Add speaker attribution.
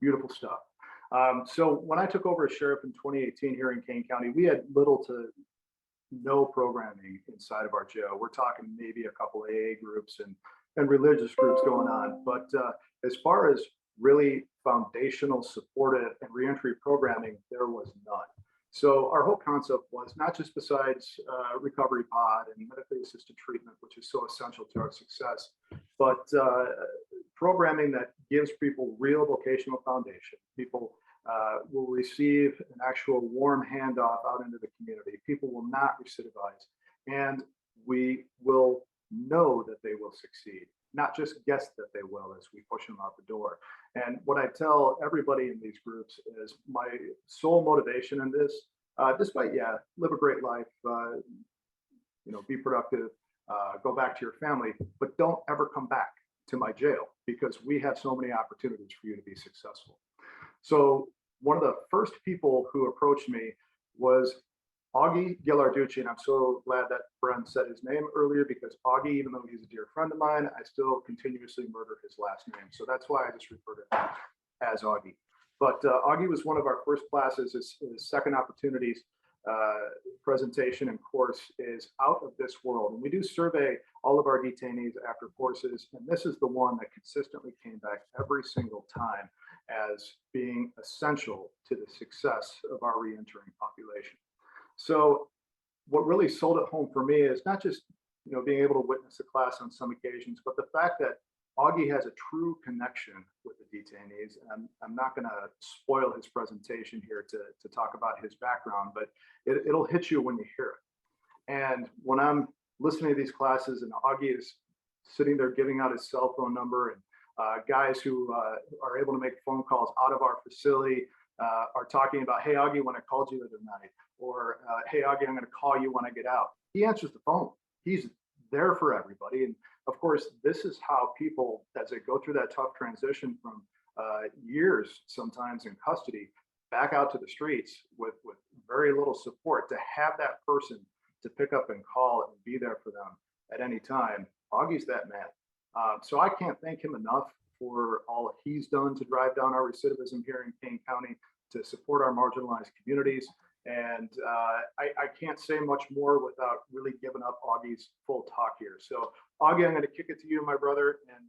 Speaker 1: Beautiful stuff. So when I took over as sheriff in 2018 here in Kane County, we had little to no programming inside of our jail. We're talking maybe a couple AA groups and religious groups going on. But as far as really foundational supportive and reentry programming, there was none. So our whole concept was not just besides recovery pod and medically assisted treatment, which is so essential to our success, but programming that gives people real vocational foundation. People will receive an actual warm handoff out into the community. People will not recidivize, and we will know that they will succeed, not just guess that they will as we push them out the door. And what I tell everybody in these groups is my sole motivation in this, despite, yeah, live a great life, be productive, go back to your family, but don't ever come back to my jail because we have so many opportunities for you to be successful. So one of the first people who approached me was Augie Ghilarducci, and I'm so glad that Bren said his name earlier because Augie, even though he's a dear friend of mine, I still continuously murder his last name. So that's why I just refer to him as Augie. But Augie was one of our first classes. His second opportunities presentation and course is out of this world. And we do survey all of our detainees after courses, and this is the one that consistently came back every single time as being essential to the success of our reentering population. So what really sold it home for me is not just being able to witness a class on some occasions, but the fact that Augie has a true connection with the detainees. And I'm not going to spoil his presentation here to talk about his background, but it'll hit you when you hear it. And when I'm listening to these classes and Augie is sitting there giving out his cell phone number, and guys who are able to make phone calls out of our facility are talking about, hey, Augie, when I called you the other night, or hey, Augie, I'm going to call you when I get out. He answers the phone. He's there for everybody. And of course, this is how people, as they go through that tough transition from years, sometimes in custody, back out to the streets with very little support, to have that person to pick up and call and be there for them at any time. Augie's that man. So I can't thank him enough for all he's done to drive down our recidivism here in Kane County, to support our marginalized communities. And I can't say much more without really giving up Augie's full talk here. So Augie, I'm going to kick it to you, my brother. And